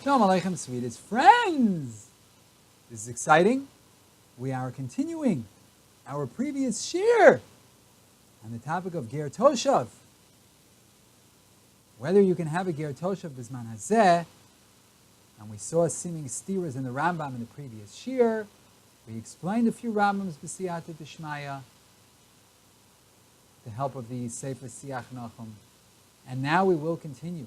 Shalom Aleichem, sweetest friends! This is exciting. We are continuing our previous shir on the topic of Ger Toshav. Whether you can have a Ger Toshav Bi-zman Hazeh, and we saw seeming steers in the Rambam in the previous shir. We explained a few Rambams b'siyata d'shmaya, the help of the Sefer Siach Nachum. And now we will continue.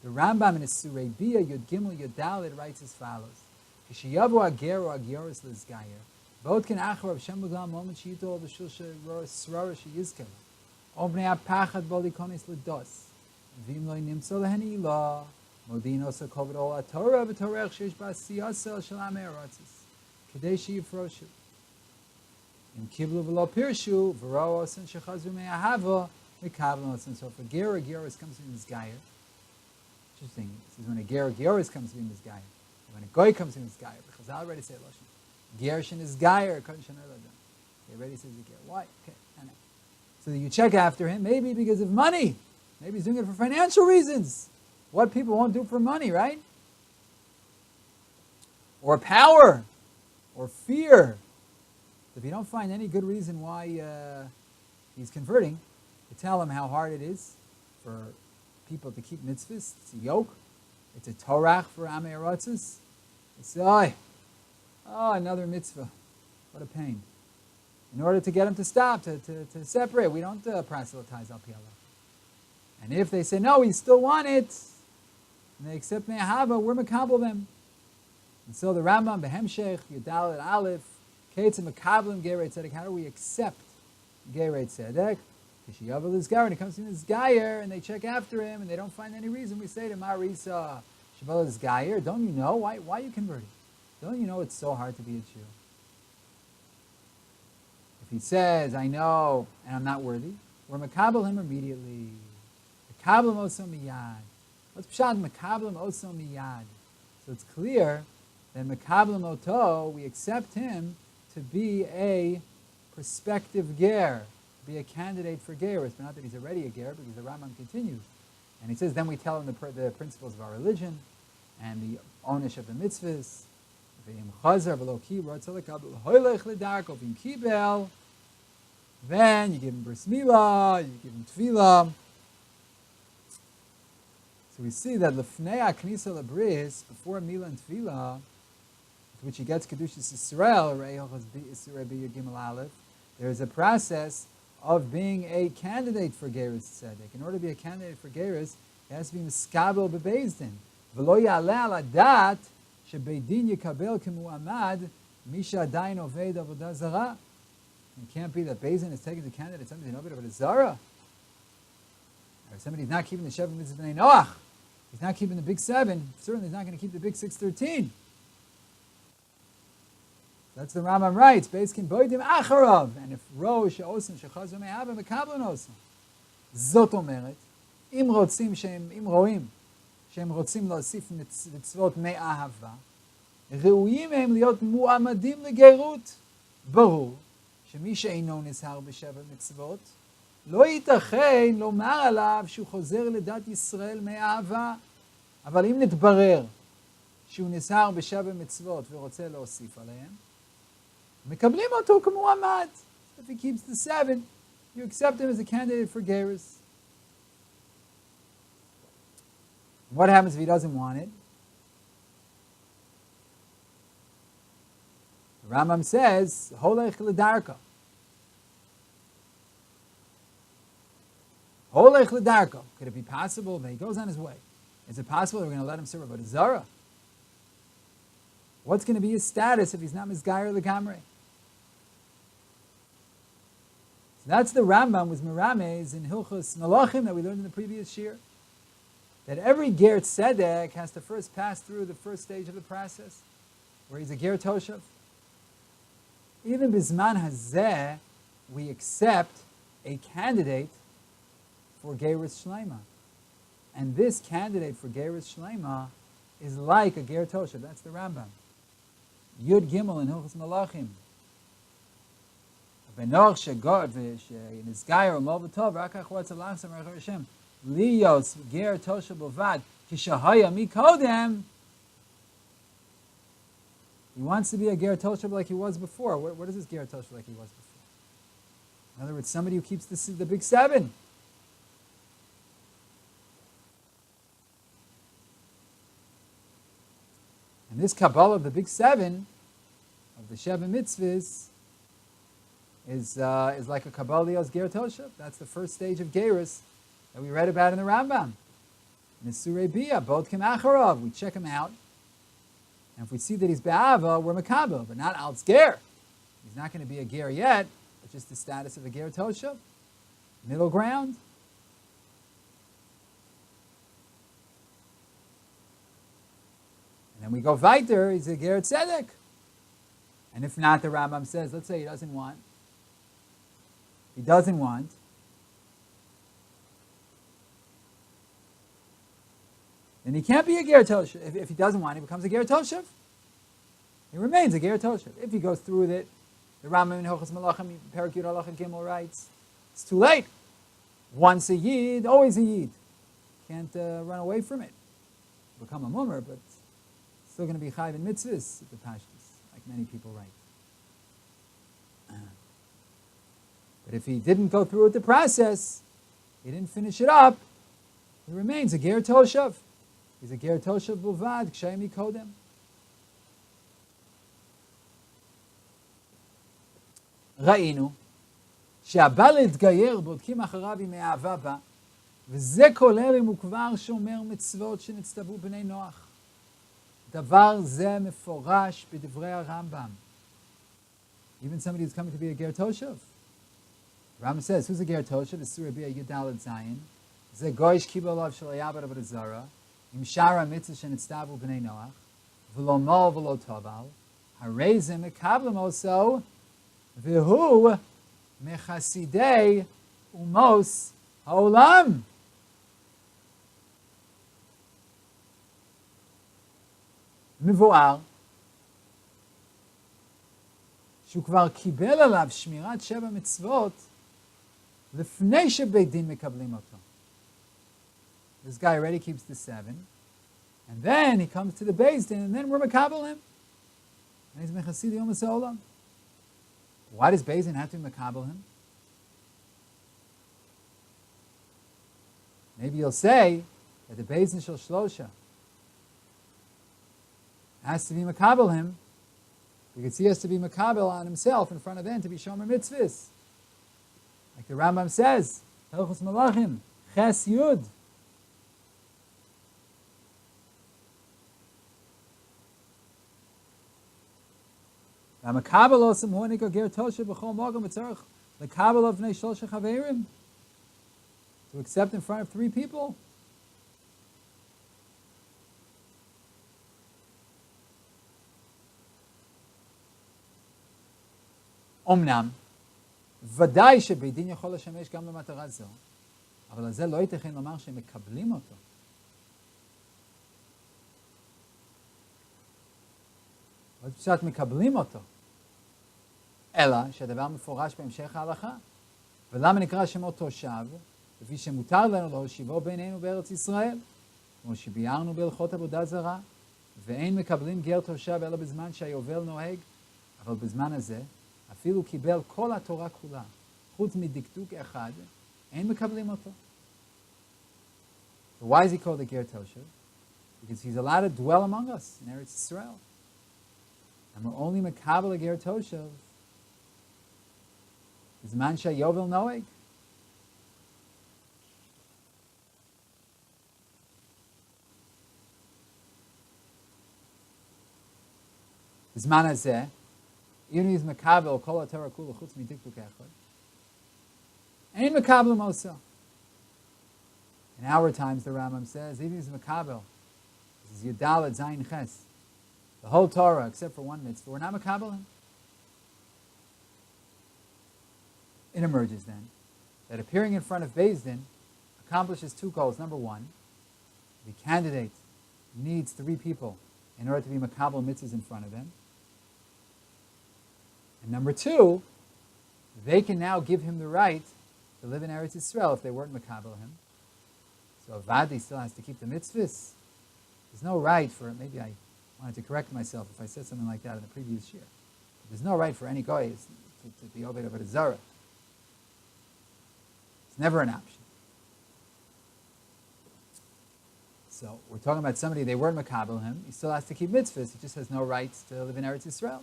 The Rambam in his Surei Bia Yud Gimel Yud Dalet writes as follows: Kishayavu Ager or Ageros Lizgayer, both can achar of Shem B'gam moment sheyitol b'shul shrara sheyizker, Obnei apachad bolikonis ledos, v'im lo nimtzo lehen ilah, modino so kovid ol atorah v'torech sheish b'asiyasa shalam erotzis, kedei sheyifroshu. Im kiblu v'lo pirshu v'ro osin shechazru me'ahava v'kavlan osin. So if a ger or geros comes in this gayer, interesting. This is when a ger or geros comes in this gayer. When a goy comes in this gayer, because I already say lashon. Gershin is gayer. He already says the ger. Why? Okay. So you check after him, maybe because of money. Maybe he's doing it for financial reasons. What people won't do for money, right? Or power, or fear. If you don't find any good reason why he's converting, you tell him how hard it is for people to keep mitzvahs. It's a yoke. It's a torach for Amei Erotzis. They say, oh, another mitzvah. What a pain. In order to get him to stop, to separate, we don't proselytize al pi halacha. And if they say, no, we still want it, and they accept me'ahava, we're makabel them. And so the Rambam, Behemshech, Yudalet Aleph, Kates and Makablim, Gerei Tzedek, how do we accept Gerei Tzedek? Kishiyavel is Gayer, and he comes in as Gayer, and they check after him, and they don't find any reason. We say to Marisa, Shavel is Gayer, don't you know? Why are you converting? Don't you know it's so hard to be a Jew? If he says, I know, and I'm not worthy, we're makabel him immediately. Makablim oso miyad. What's pshat makablim oso miyad? So it's clear that makablim oto, we accept him to be a prospective ger, be a candidate for gerus, but not that he's already a ger, because the Rambam continues. And he says, then we tell him the principles of our religion, and the onish of the mitzvahs, then you give him bris milah, you give him tefillah. So we see that lefnei knisa lebris, before milah and tefillah, to which he gets kedushas Yisrael, there is a process of being a candidate for gerus tzedek. In order to be a candidate for gerus, it has to be miskabel bebezdin. V'lo ya'aleh al adat shebeidin yikabel kemu'amad misha adayin oved avodah zarah. It can't be that Bezdin is taking the candidate somebody who's a zara, or somebody who's not keeping the Sheva mitzvah b'nei Noach. He's not keeping the big 7. Certainly, he's not going to keep the big 613. That's the Rambam writes. Bezdin boidim acharav, and if rosh osin shechazor me'ava mekablan osin. Zot omeret im rotzim im roim shem rotzim losif mitzvot me'ahava reuyim hem liot mu'amadim legerut barur. שמי שאינו נזהר בשבע מצוות, לא ייתכן לומר עליו שהוא חוזר לדת ישראל מאהבה. אבל אם נתברר שהוא נזהר בשבע מצוות ורוצה להוסיף עליהם, מקבלים אותו כמועמד. If he keeps the 7, you accept him as a candidate for gerus. What happens if he doesn't want it? Rambam says, Holech l'darka. Holech l'darka. Could it be possible that he goes on his way? Is it possible that we're going to let him serve a zara? What's going to be his status if he's not Mizgayer l'gamrei? So that's the Rambam with Merames in Hilchos Malachim that we learned in the previous year. That every ger tzedek has to first pass through the first stage of the process, where he's a ger toshav. Even Bi-zman Hazeh, we accept a candidate for gerus shleima. And this candidate for gerus shleima is like a ger toshav. That's the Rambam. Yud Gimel in Hilchos Malachim. V'noch shegor v'nizgayer u'mol v'tov rakach w'atzalach samar Hashem liyos ger toshav bovad kishahaya mikodem He wants to be a ger Toshav like he was before. What is this ger Toshav like he was before? In other words, somebody who keeps the big seven. And this Kabbalah of the big seven, of the Sheva Mitzvahs, is like a Kabbalah of ger Toshav. That's the first stage of Gerus that we read about in the Rambam. In the Surei Bia, both Kim Acharov, we check him out. And if we see that he's Be'ava, we're Makabel, but not Al Ger. He's not going to be a Ger yet, but just the status of a Ger Toshav. Middle ground. And then we go weiter, he's a Ger Tzedek. And if not, the Rambam says, let's say he doesn't want. He doesn't want. Then he can't be a ger Toshav. If he doesn't want, he becomes a ger Toshav. He remains a ger Toshav. If he goes through with it, the Rambam in Hilchos Malachim, Perak Yud Halacha Gimel writes, it's too late. Once a Yid, always a Yid. Can't run away from it. Become a mummer, but still going to be chayv in mitzvahs, the Pashtus, like many people write. But if he didn't go through with the process, he didn't finish it up, he remains a ger Toshav. He's a ger Toshav Bulvad, Kshayim Kodem. ראינו שהבא להתגייר בודקים אחריו אם האהבה בה, וזה כולל אם הוא כבר שומר מצוות שנצטוו בני נוח. דבר זה מפורש בדברי הרמב"ם. Even somebody who's coming to be a ger Toshav. Rambam says, who's a ger Toshav? It's Surah Bia Yudalad Zayin. זה גויש קיבל עליו של היעבר עבד הזרה, עם שאר המצווה שנצטוו בני נוח, ולא מול ולא טובל, הרי זה מקבלם also, והוא מחסידי אומות העולם. מבואר שהוא כבר קיבל עליו שמירת 7 מצוות לפני שבית דין מקבלים אותו. This guy already keeps the 7, and then he comes to the Beis Din, and then we're makabel him. And he's mechasidi umas ha'olam. Why does Beis Din have to makabel him? Maybe you'll say that the Beis Din shel Shlosha has to be makabel him because he has to be makabel on himself in front of them to be shomer mitzvahs. Like the Rambam says, Hilchos Malachim, Ches Yud. To accept in front of 3 people. אמנם, ודאי שבית דין יכול לשמש גם למטרה זו, אבל על זה לא ייתכן לומר שהם מקבלים אותו. עוד פשוט מקבלים אותו. אלא שהדבר מפורש בהמשך ההלכה. ולמה נקרא שמו תושב? לפי שמותר לנו להושיבו בינינו בארץ ישראל, כמו שביארנו בהלכות עבודה זרה, ואין מקבלים גר תושב אלא בזמן שהיובל נוהג, אבל בזמן הזה, אפילו קיבל כל התורה כולה, חוץ מדקדוק אחד, אין מקבלים אותו. So why is he called a ger Toshav? Because he's allowed to dwell among us in Eretz Yisrael. And we're only makabel a ger Toshav b'zman shayovel noeg. בזמן הזה, even if he's makabel kol haTorah kula chutz midikduk echad, ain't makabel also. In our times, the Rambam says, even if he's makabel, this is Yudalad Zayin Ches, the whole Torah except for one mitzvah, we're not makabel him. It emerges then that appearing in front of Beis Din accomplishes 2 goals. Number 1, the candidate needs 3 people in order to be makabel mitzvahs in front of them. And number 2, they can now give him the right to live in Eretz Yisrael if they weren't makabel him. So a vadi still has to keep the mitzvahs. There's no right for, maybe I wanted to correct myself if I said something like that in the previous year. There's no right for any guy to be Oved Avodah Zarah. It's never an option. So we're talking about somebody, they weren't makabel him. He still has to keep mitzvahs. He just has no rights to live in Eretz Yisrael.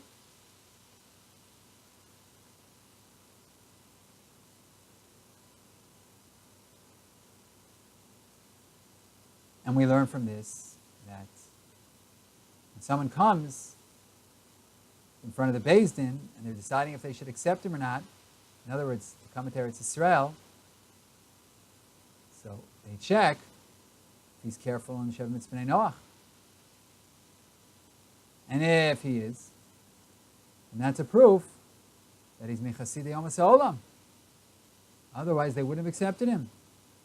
And we learn from this that when someone comes in front of the Beis Din and they're deciding if they should accept him or not, in other words, to come into Eretz Yisrael, so they check if he's careful in Shev Mitzvah Noach. And if he is, then that's a proof that he's Mechasidei Omas Ha'olam. Otherwise, they wouldn't have accepted him.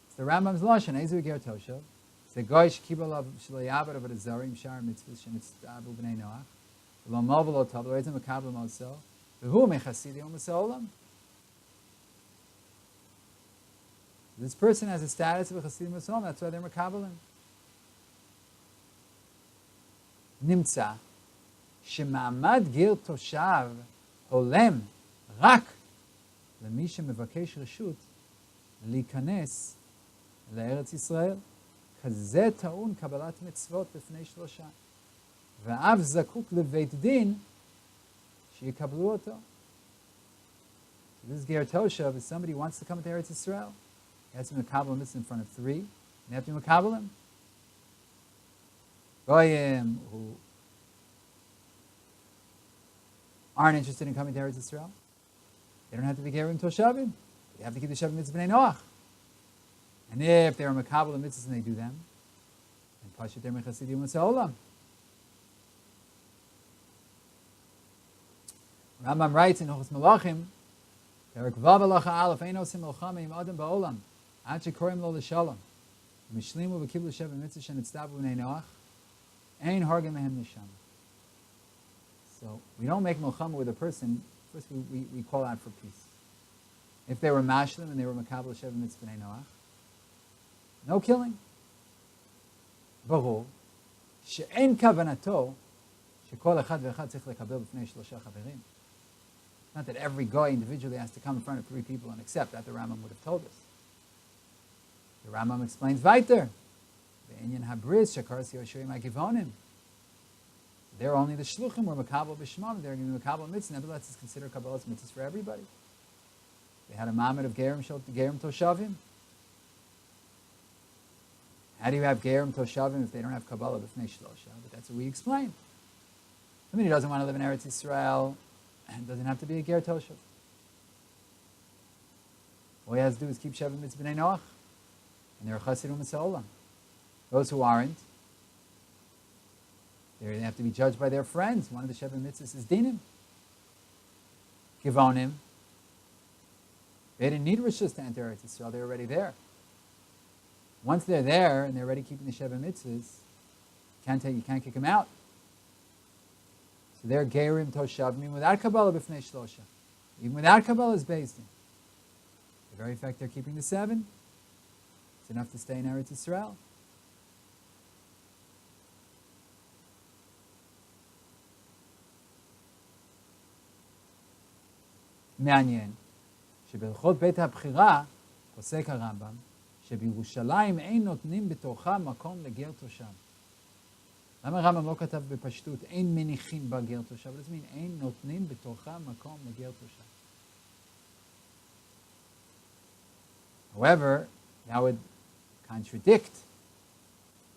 It's the Rambam's Lashon, Ezu Ger Toshav. It's the Goy Shekibel of Shleyaber of the Zarim Shar Mitzvah Shenitztabu B'nei Noach. Lo Mov Lo Tov Lo Ezem Makabel Moso. V'hu Mechasidei Omas Ha'olam. This person has a status of a Chassidim Omas Ha'olam. That's why they're Makabelim. Nimtza Shema'amad Gir Toshav Holem Rak למי שמבקש רשות להיכנס לארץ ישראל, כזה טעון קבלת מצוות בפני שלושה. ואף זקוק לבית דין שיקבלו אותו. So this Ger Toshav is somebody who wants to come to Eretz Yisrael. He has to be Makabel mitzvah in front of three. And they have to be Makabel him. Goyim who aren't interested in coming to Eretz Yisrael, they don't have to be Gerim Toshavim. They have to keep the Shavim Mitzvah B'nei Noach. And if they're Makabel mitzvahs and they do them, then Pashat they're Mechasidim Omas Ha'olam. Rambam writes in Hilchos Malachim, Perek Vav Halacha Aleph, Ein Osim Milchama Im Adam Ba'olam, Ad Shekorim Lo L'Shalom, Mishlimu V'Kiblu Shavim Mitzvah Shenitztabu B'nei Noach, Ein Hargim Mehem Nisham. So we don't make Milchama with a person. First we call out for peace. If they were Mashlim and they were Makabel Shavim Mitzvah B'nei Noach, no killing. Baruch she'en kavanato shekol echad ve'echad tzich lekabel b'fnei shlosha chaverim. Not that every guy individually has to come in front of three people and accept. That the Rambam would have told us. The Rambam explains weiter. Ve'inyan habris shekars yoshuim ha'givonim. They're only the shluchim were makabel b'shmam. They're going to be makabel mitzvah. Nevertheless, it's considered kabbalas mitzvahs for everybody. They had a mamad of gerim toshavim. How do you have gerim toshavim if they don't have kabbalah b'fnei shlosha? But that's what we explain. Somebody who doesn't want to live in Eretz Yisrael and doesn't have to be a ger toshav. All he has to do is keep Shavim Mitzvah B'nei Noach, and they're Chassidim Omas Ha'olam. Those who aren't, they have to be judged by their friends. One of the Shavim Mitzvahs is dinim. Givonim. They didn't need Rishus to enter Eretz Yisrael. They're already there. Once they're there and they're already keeping the Shavim Mitzvahs, you can't kick them out. So they're Gerim Toshavim without Kabbalah b'fnei Shlosha. Even without Kabbalah is based in. The very fact they're keeping the 7, it's enough to stay in Eretz Yisrael. מעניין שבהלכות בית הבחירה פוסק הרמב"ם שבירושלים אין נותנים בתוכה מקום לגר תושב. למה הרמב"ם לא כתב בפשטות אין מניחים בה גר תושב? What does it mean? אין נותנים בתוכה מקום לגר תושב. However, that would contradict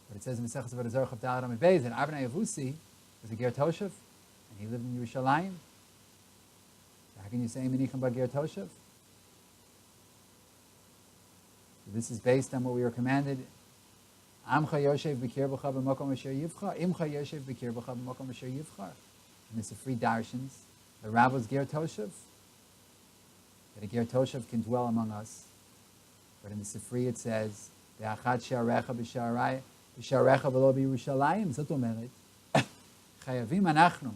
what it says in Maseches Avodah Zarah Chav Daled Amud Beis that Avnei Avusi was a ger toshav and he lived in Yerushalayim. How can you say Menichim Bagir Toshav? So this is based on what we were commanded. Amcha Yoshev B'kir B'cha B'makom Asher Yivchar. Imcha Yoshev B'kir B'cha B'makom Asher Yivchar. And this is free darshans. The Rabbos Ger Toshav. That a Ger Toshav can dwell among us. But in the Sifri it says, Be'achad She'arecha B'Sharecha V'lo B'Yerushalayim. Zot omeret. Chayavim anachnu.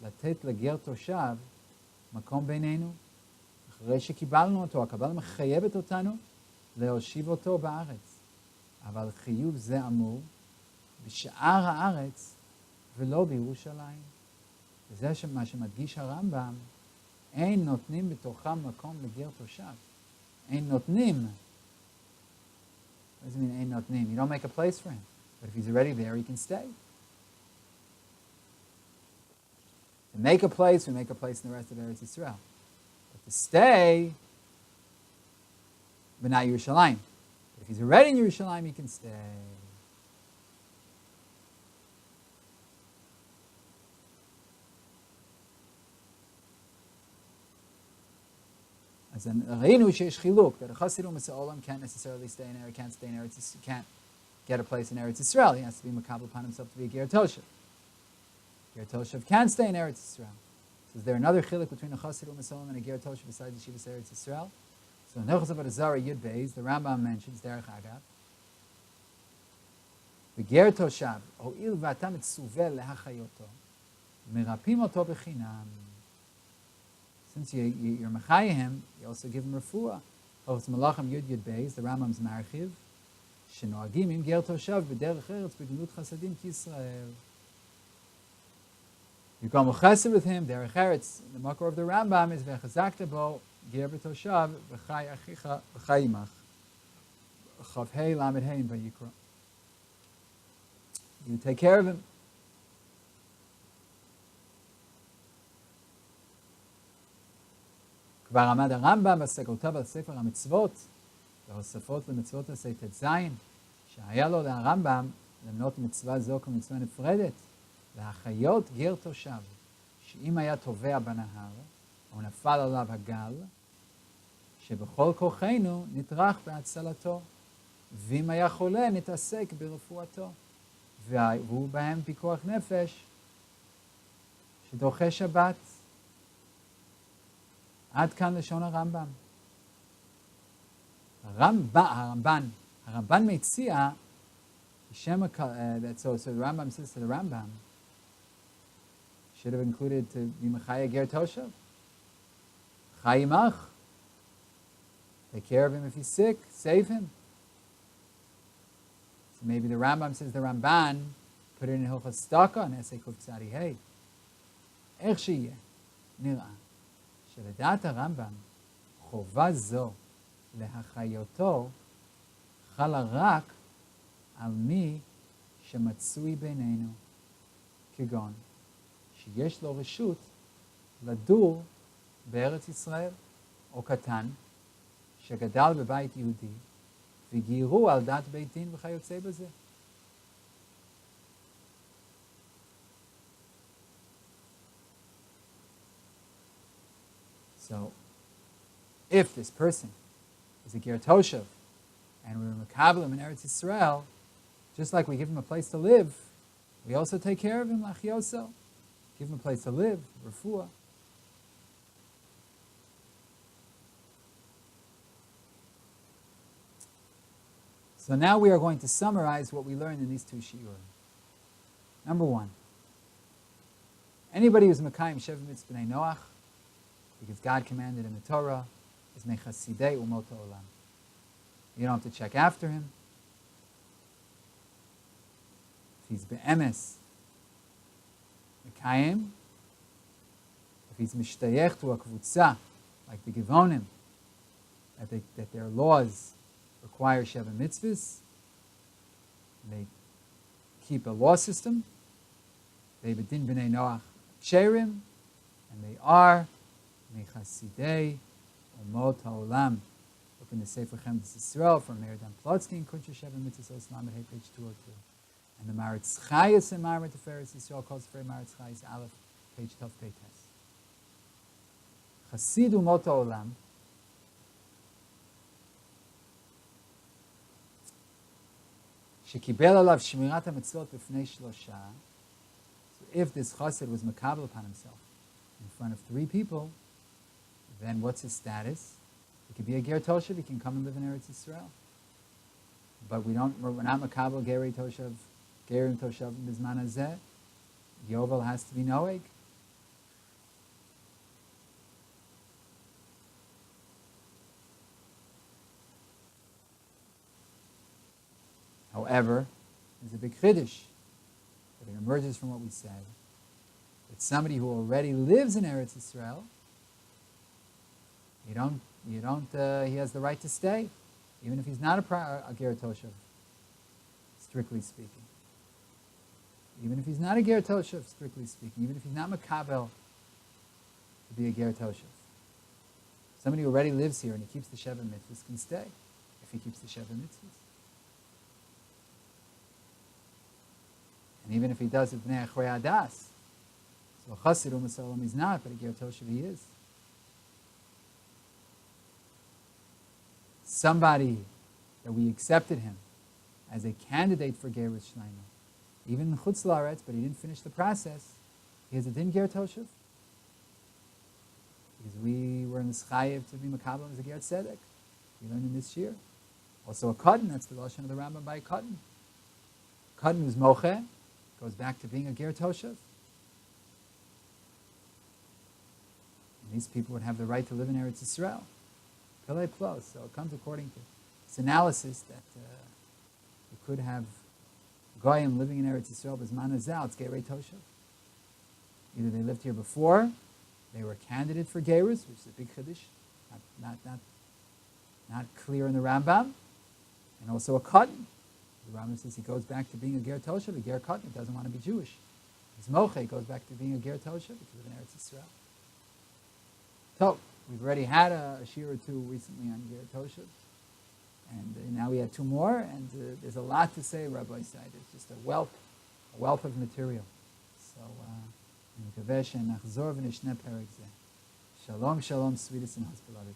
Latet L'Ger Toshav. מקום בינינו, אחרי שקיבלנו אותו, הקבלה מחייבת אותנו להושיב אותו בארץ. אבל חיוב זה אמור בשאר הארץ ולא בירושלים. וזה מה שמדגיש הרמב"ם, אין נותנים בתוכם מקום לגר תושב. אין נותנים. What does it mean, ain't notnim? You don't make a place for him. But if he's already there, he can stay. To make a place, we make a place in the rest of Eretz Yisrael. But to stay, but not Yerushalayim. But if he's already in Yerushalayim, he can stay. As in Reinu sheish chiluk, that a Chasidu Masa'olam can't necessarily stay in Eretz, can't get a place in Eretz Yisrael. He has to be makabel upon himself to be a Ger Toshav. Ger Toshav can stay in Eretz Yisrael. So is there another chiluk between a Chasidu Masa'olam and a Ger Toshav besides the Shivas Eretz Yisrael? So in Hilchos Avodah Zarah Yud Beis, the Rambam mentions Derech Agav. The Ger Toshav, ho'il v'ata mitzuvel lehachayoto, merapim oto b'chinam. Since you're mechayim, you also give him refuah. Hilchos Malachim Yud Yud Beis, the Rambam's marchiv, shenoagim im Ger Toshav b'derech eretz b'gemilut chasadim k'Yisrael. You come chesed with him, derech eretz. The makor of the Rambam is v'chazakta bo ger b'toshav v'chay achicha v'chay imach. Chav hei lamed hei in vayikra. You take care of him. כבר עמד הרמב"ם בסגותיו על ספר המצוות, והוספות למצוות עשי ט"ז, שהיה לו לרמב"ם למנות מצווה זו כמצווה נפרדת, להחיות גר תושב, שאם היה טובע בנהר, או נפל עליו הגל, שבכל כוחנו נטרח בהצלתו, ואם היה חולה נתעסק ברפואתו, והוא בהם פיקוח נפש, שדוחה שבת, עד כאן לשון הרמב"ם. הרמב"ן מציע, so the Rambam says to the Rambam, should have included to be Mechaya Ger Toshav. Chayimach, take care of him if he's sick, save him. So maybe the Rambam says the Ramban, put it in Hilchos Staka and Esei Kuf Tzadi Hey. איך שיהיה, נראה. שלדעת הרמב"ם, חובה זו להחיותו חלה רק על מי שמצוי בינינו, כגון שיש לו רשות לדור בארץ ישראל, או קטן, שגדל בבית יהודי, וגיירו על דת בית דין וכיוצא בזה. So, if this person is a Ger Toshav, and we're makabel him in Eretz Yisrael, just like we give him a place to live, we also take care of him, lachyoso. Give him a place to live, refuah. So now we are going to summarize what we learned in these two shiurim. Number one, anybody who's Mekayim Sheva Mitzvah B'nai Noach, because God commanded in the Torah, is Mechasidei Umot Olam. You don't have to check after him. If he's Be'emes, Mekayim, if he's Mishtayech to a Kvutza, like the Givonim, that their laws require Sheva Mitzvahs, they keep a law system, they B'din B'nai Noach Ksherim, and they are Mechasidei Umot HaOlam. Look in the Sefer Chemdas Yisrael from Meir Dan Plotsky in Kuncha Sheva Mitzvahs Oslam at page 202. And the Maritz Chayes in Marit Teferes Yisrael calls for Maritz Chayes Aleph, page Tov Peites. Chasid Umot HaOlam שקיבל עליו שמירת המצוות בפני שלושה. So if this chassid was makabel upon himself in front of 3 people, then what's his status? He could be a Ger Toshav, he can come and live in Eretz Yisrael. But we're not makabel Gerim Toshav Bi-zman Hazeh. Yovel has to be Noeg. However, there's a big chiddush that But it emerges from what we said, that somebody who already lives in Eretz Yisrael, he has the right to stay, even if he's not a Ger Toshav, strictly speaking. Even if he's not a Ger Toshav, strictly speaking. Even if he's not Makabel to be a Ger Toshav. Somebody who already lives here and he keeps the Sheva Mitzvahs can stay, if he keeps the Sheva Mitzvahs. And even if he does it Bnei Achrei Adas, so a Chassid U'Masalam he's not, but a Ger Toshav he is. Somebody that we accepted him as a candidate for Gerus Shneima, even in Chutz La'aretz, but he didn't finish the process, he has a din Ger Toshav. Because we were in the Chayev to be Makabel as a Ger Tzedek. We learned in this year. Also a Katan, that's the Lashon of the Rambam by Katan. Katan who's Moche, goes back to being a Ger Toshav. And these people would have the right to live in Eretz Yisrael. Pillei Plos. So it comes according to this analysis that you could have Goyim living in Eretz Yisrael, but Zman Hazeh, it's Gerei Toshav. Either they lived here before, they were a candidate for Gerus, which is a big Chiddush, not clear in the Rambam, and also a Katan. The Rambam says he goes back to being a Ger Toshav, a Ger Katan, he doesn't want to be Jewish. His Moche goes back to being a Ger Toshav, because lives in Eretz Yisrael. So, we've already had a shir or two recently on Ger Toshav, and now we had two more, and there's a lot to say, Rabbi Said. It's just a wealth of material. So, in Kavesh and Nachzor v'nishne perek zeh. Shalom, shalom, sweetest and most beloved.